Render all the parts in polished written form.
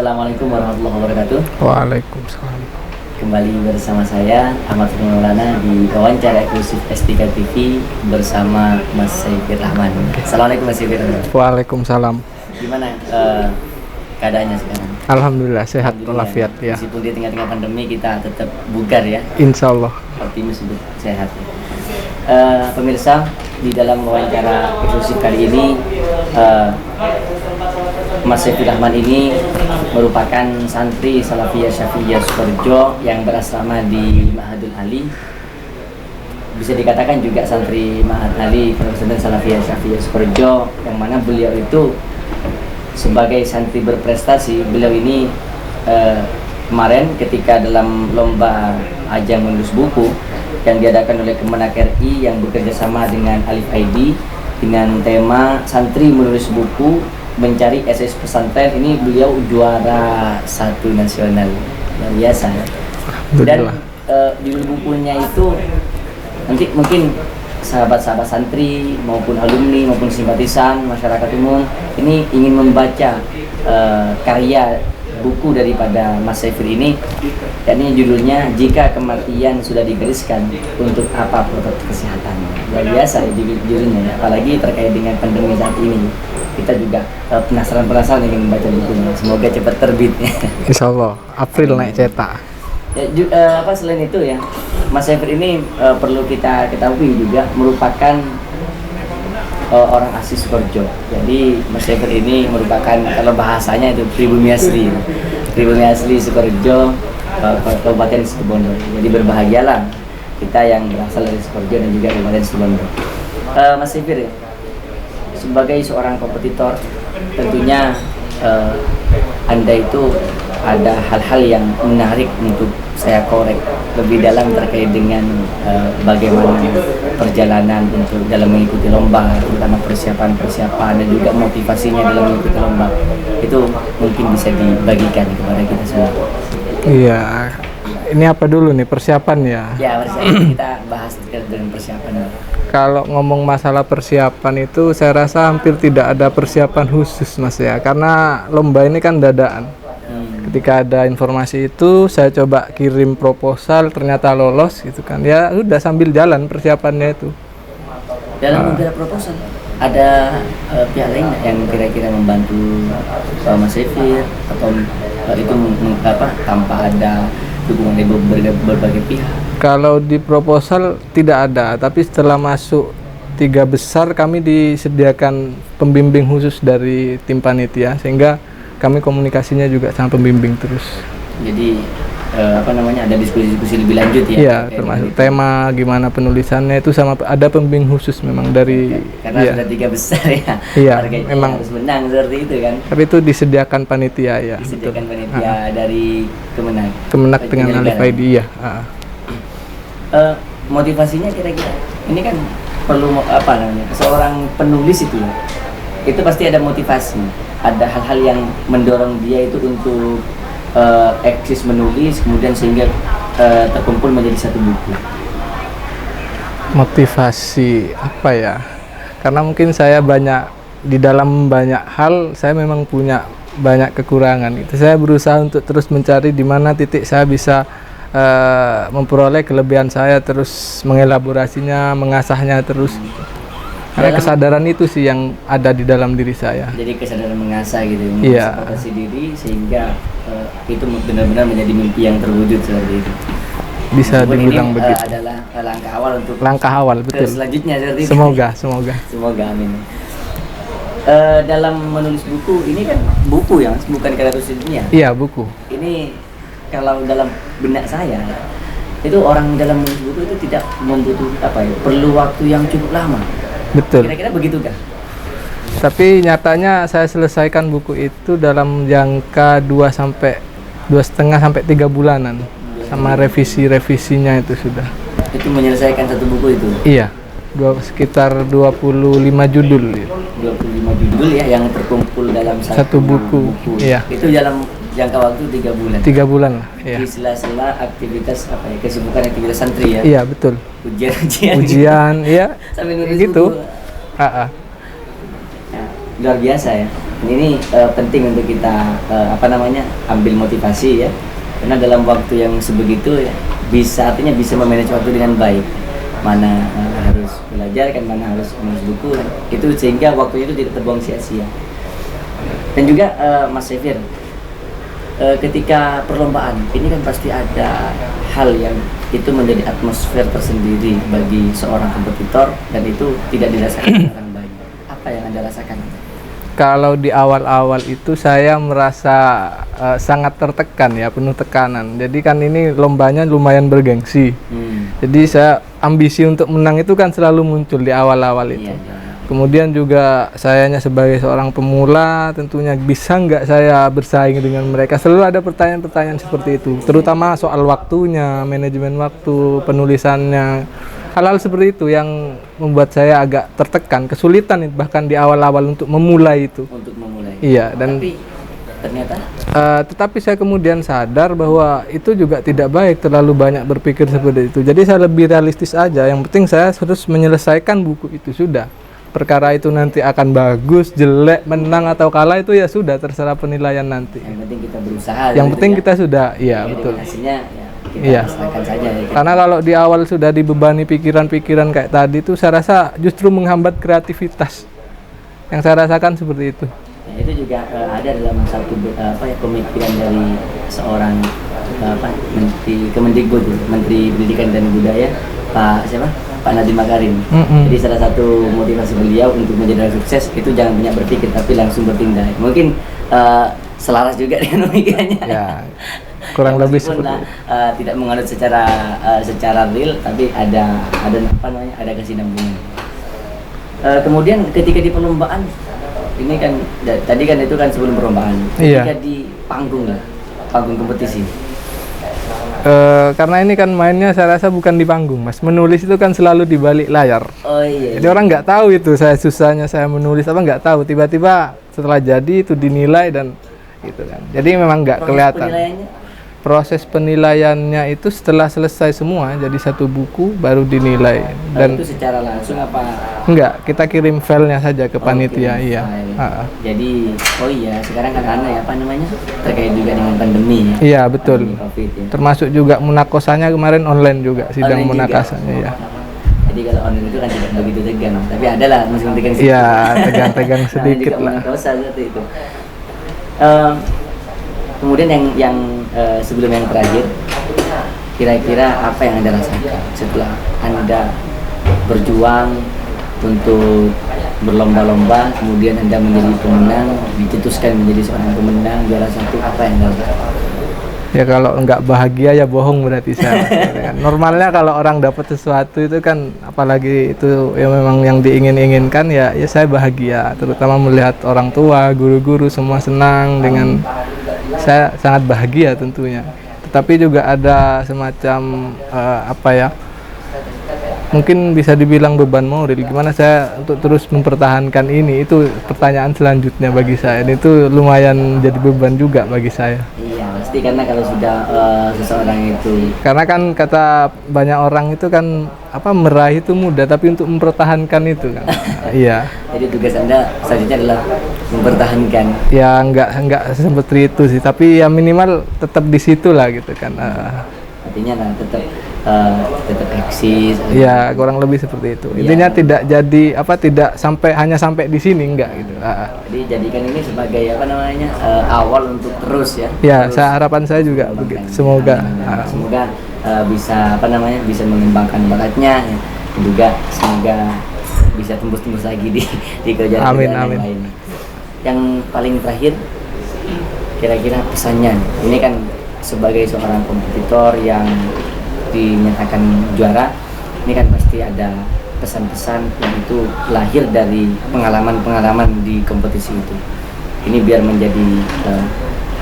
Assalamualaikum warahmatullahi wabarakatuh. Waalaikumsalam. Kembali bersama saya Ahmad Maulana di wawancara eksklusif S3 TV bersama Mas Saifir Rahman. Assalamualaikum Mas Saifir. Waalaikumsalam. Gimana keadaannya sekarang? Alhamdulillah sehat walafiat ya. Meskipun di tengah-tengah pandemi kita tetap bugar ya. Insya Allah. Optimis untuk sehat. Pemirsa, di dalam wawancara eksklusif kali ini Mas Saifir Rahman ini merupakan santri Salafiyah Syafiyah Sukorejo yang berasrama di Ma'hadul Ali. Bisa dikatakan juga santri Ma'had Ali Pesantren Salafiyah Syafiyah Sukorejo, yang mana beliau itu sebagai santri berprestasi. Beliau ini kemarin ketika dalam lomba ajang menulis buku yang diadakan oleh Kemenak RI yang bekerja sama dengan Alif ID dengan tema santri menulis buku mencari SS pesantren, ini beliau juara 1 nasional, luar biasa ya. Dan judul bukunya itu nanti mungkin sahabat-sahabat santri maupun alumni maupun simpatisan masyarakat umum ini ingin membaca karya buku daripada Mas Saifir ini, yakni judulnya Jika Kematian Sudah Digariskan Untuk Apa Protokol Kesehatan. Luar biasa ya judulnya, apalagi terkait dengan pandemi saat ini. Kita juga penasaran ingin membaca bukunya. Semoga cepat terbit. Insya Allah April naik cetak. Ya, selain itu ya, Mas Saifir ini perlu kita ketahui juga merupakan orang asli Sukorejo. Jadi Mas Saifir ini merupakan, kalau bahasanya itu pribumi asli Sukorejo, Kabupaten Situbondo. Jadi berbahagialah kita yang berasal dari Sukorejo dan juga Kabupaten Situbondo. Mas Saifir ya, sebagai seorang kompetitor, tentunya Anda itu ada hal-hal yang menarik untuk saya korek lebih dalam terkait dengan bagaimana perjalanan untuk dalam mengikuti lomba, terutama persiapan dan juga motivasinya dalam mengikuti lomba. Itu mungkin bisa dibagikan kepada kita semua. Iya. Ini apa dulu nih, persiapan ya? Ya, kita bahas terkait dengan persiapan. Kalau ngomong masalah persiapan itu saya rasa hampir tidak ada persiapan khusus Mas ya, karena lomba ini kan dadaan. Ketika ada informasi itu saya coba kirim proposal, ternyata lolos gitu kan. Ya udah sambil jalan persiapannya itu. Dalam membela proposal ada pihak lain yang kira-kira membantu Mas Saifir atau itu tanpa ada dukungan dari berbagai pihak? Kalau di proposal tidak ada, tapi setelah masuk 3 besar kami disediakan pembimbing khusus dari tim panitia, sehingga kami komunikasinya juga sama pembimbing terus. Jadi ada diskusi lebih lanjut ya? Iya, termasuk tema gimana penulisannya itu sama ada pembimbing khusus memang dari. Karena sudah 3 besar ya. Iya, memang harus menang seperti itu kan. Tapi itu disediakan panitia ya. Disediakan betul. Panitia dari Kemenak dengan Alif ID ya. Motivasinya kira-kira ini kan perlu seorang penulis itu pasti ada motivasi, ada hal-hal yang mendorong dia itu untuk eksis menulis, kemudian sehingga terkumpul menjadi satu buku. Motivasi apa ya? Karena mungkin saya di dalam banyak hal saya memang punya banyak kekurangan. Itu saya berusaha untuk terus mencari di mana titik saya bisa memperoleh kelebihan saya, terus mengelaborasinya, mengasahnya terus. Karena kesadaran itu sih yang ada di dalam diri saya. Jadi kesadaran mengasah gitu, mengeksplorasi diri sehingga itu benar-benar menjadi mimpi yang terwujud seperti itu. Bisa dibilang begitu. Adalah langkah awal betul. Selanjutnya seperti itu. Semoga amin. Dalam menulis buku ini kan buku ya, bukan karya tulis ilmiah. Iya, buku. Ini kalau dalam benak saya itu orang dalam menulis buku itu tidak perlu waktu yang cukup lama. Betul. Kira-kira begitu kan? Tapi nyatanya saya selesaikan buku itu dalam jangka 2,5 sampai 3 bulanan. Sama revisinya itu sudah. Itu menyelesaikan satu buku itu? Iya. Sekitar 25 judul ya. 25 judul ya yang terkumpul dalam satu buku. Iya. Itu dalam jangka waktu 3 bulan. 3 bulan lah. Iya. Di sela-sela aktivitas kesibukan aktivitas santri ya. Iya, betul. Ujian iya. Sambil nulis gitu. buku. Luar biasa ya. Ini penting untuk kita ambil motivasi ya, karena dalam waktu yang sebegitu ya artinya bisa memanage waktu dengan baik, mana harus belajar kan, mana harus menulis buku kan. Itu sehingga waktunya itu tidak terbuang sia-sia. Dan juga Mas Sefir, ketika perlombaan ini kan pasti ada hal yang itu menjadi atmosfer tersendiri bagi seorang kompetitor, dan itu tidak dirasakan orang banyak. Apa yang Anda rasakan? Kalau di awal-awal itu saya merasa sangat tertekan ya, penuh tekanan. Jadi kan ini lombanya lumayan bergengsi. Jadi saya ambisi untuk menang itu kan selalu muncul di awal-awal itu. Iya. Kemudian juga sayanya sebagai seorang pemula tentunya bisa nggak saya bersaing dengan mereka. Selalu ada pertanyaan-pertanyaan seperti itu, terutama soal waktunya, manajemen waktu, penulisannya. Hal-hal seperti itu yang membuat saya agak tertekan, kesulitan bahkan di awal-awal untuk memulai itu. Untuk memulai. Iya, dan tapi ternyata tetapi saya kemudian sadar bahwa itu juga tidak baik terlalu banyak berpikir seperti itu. Jadi saya lebih realistis aja. Yang penting saya harus menyelesaikan buku itu sudah. Perkara itu nanti akan bagus, jelek, menang atau kalah itu ya sudah terserah penilaian nanti. Yang penting kita berusaha. Yang penting kita sudah, iya betul. Hasilnya ya kita Iya. rasakan saja ya. Karena kalau di awal sudah dibebani pikiran-pikiran kayak tadi itu saya rasa justru menghambat kreativitas. Yang saya rasakan seperti itu. Ya, itu juga ada dalam satu pemikiran dari seorang Menteri Pendidikan dan Budaya, Pak Nadiem Makarim. Jadi salah satu motivasi beliau untuk menjadi orang sukses itu jangan banyak berpikir tapi langsung bertindak. Mungkin selaras juga dengan pemikirannya. Ya, kurang lebih seperti itu. Tidak menganut secara real, tapi ada kesinambungan. Kemudian ketika di perlombaan ini kan tadi kan itu kan sebelum perlombaan. Ketika di panggung kompetisi. Karena ini kan mainnya saya rasa bukan di panggung, Mas. Menulis itu kan selalu di balik layar. Oh iya. Jadi orang nggak tahu itu susahnya saya menulis apa, nggak tahu. Tiba-tiba setelah jadi itu dinilai dan gitu kan. Jadi memang nggak kelihatan. Proses penilaiannya itu setelah selesai semua jadi satu buku baru dinilai. Dan itu secara langsung apa? Enggak, kita kirim filenya saja ke panitia. Iya. Jadi sekarang kan terkait juga dengan pandemi ya. Iya betul. Pandemi COVID, ya. Termasuk juga munakosanya kemarin online juga, sidang munakasanya ya. Jadi kalau online itu kan tidak begitu tegang, tapi adalah musim tegang sedikit. Iya, tegang-tegang sedikit lah. Munakosa seperti itu. Kemudian yang sebelum yang terakhir, kira-kira apa yang Anda rasakan setelah Anda berjuang untuk berlomba-lomba, kemudian Anda menjadi pemenang, dicetuskan menjadi seorang pemenang juara satu, apa yang Anda rasakan? Ya kalau nggak bahagia ya bohong berarti saya. Normalnya kalau orang dapat sesuatu itu kan, apalagi itu yang memang yang diingin-inginkan ya saya bahagia. Terutama melihat orang tua, guru-guru semua senang dengan saya, sangat bahagia tentunya. Tetapi juga ada semacam mungkin bisa dibilang beban moral. Gimana saya untuk terus mempertahankan ini, itu pertanyaan selanjutnya bagi saya. Dan itu lumayan jadi beban juga bagi saya. Iya, pasti karena kalau sudah seseorang itu. Karena kan kata banyak orang itu kan meraih itu mudah, tapi untuk mempertahankan itu kan. Iya. Jadi tugas Anda selanjutnya adalah mempertahankan. Ya enggak seperti itu sih, tapi ya minimal tetap di situ lah gitu kan. Artinya tetap eksis. Ya kurang lebih seperti itu. Ya. Intinya tidak jadi tidak hanya sampai di sini enggak gitu. Jadi jadikan ini sebagai awal untuk terus ya. Ya, terus harapan saya juga begitu. Semoga semoga bisa bisa mengembangkan bakatnya ya. Dan juga semoga bisa tembus-tembus lagi di kerjaan amin. lain. Yang paling terakhir, kira-kira pesannya ini kan sebagai seorang kompetitor yang dinyatakan juara, ini kan pasti ada pesan-pesan yang itu lahir dari pengalaman-pengalaman di kompetisi itu. Ini biar menjadi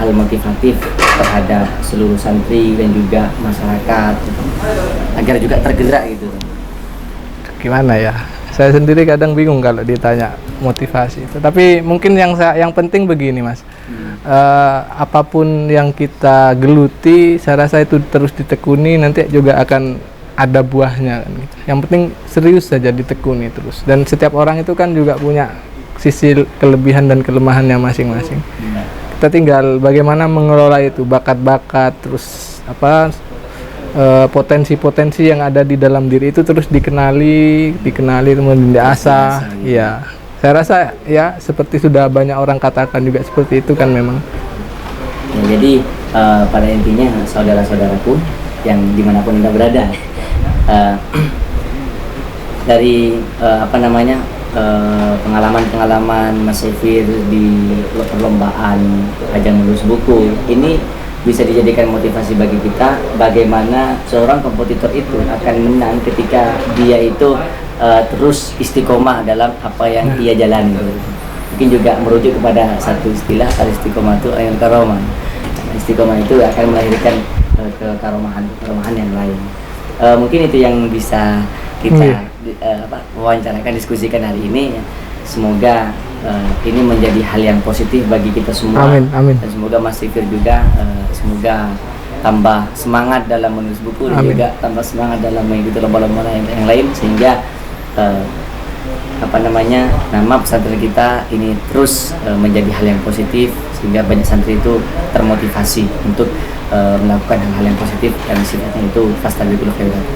hal motivatif terhadap seluruh santri dan juga masyarakat agar juga tergerak gitu. Gimana ya? Saya sendiri kadang bingung kalau ditanya motivasi itu. Tapi mungkin yang penting begini, Mas. Apapun yang kita geluti, saya rasa itu terus ditekuni, nanti juga akan ada buahnya kan, gitu. Yang penting serius saja ditekuni terus. Dan setiap orang itu kan juga punya sisi kelebihan dan kelemahannya masing-masing. Kita tinggal bagaimana mengelola itu, bakat-bakat, terus potensi-potensi yang ada di dalam diri itu terus dikenali kemudian diasah. Iya, saya rasa ya seperti sudah banyak orang katakan juga seperti itu kan memang. Ya, jadi pada intinya saudara-saudaraku yang dimanapun Anda berada, dari pengalaman-pengalaman Mas Sefir di perlombaan ajang menulis buku ini bisa dijadikan motivasi bagi kita bagaimana seorang kompetitor itu akan menang ketika dia itu terus istiqomah dalam apa yang ia jalani. Mungkin juga merujuk kepada satu istilah, al-istiqomah itu ayat karomah. Istiqomah itu akan melahirkan kekaromahan yang lain. Mungkin itu yang bisa kita wawancarakan, diskusikan hari ini. Semoga ini menjadi hal yang positif bagi kita semua. Amin, amin. Dan semoga Mas Sefir juga semoga tambah semangat dalam menulis buku dan juga tambah semangat dalam mengikuti lomba-lomba yang lain sehingga nama pesantren kita ini terus menjadi hal yang positif sehingga banyak santri itu termotivasi untuk melakukan hal-hal yang positif dan sifatnya itu fastabiqul khairat.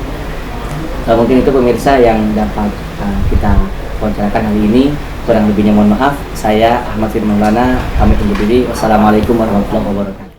Mungkin itu pemirsa yang dapat kita wawancarakan hari ini. Kurang lebihnya mohon maaf. Saya Ahmad Firman Maulana pamit undur diri. Wassalamualaikum warahmatullahi wabarakatuh.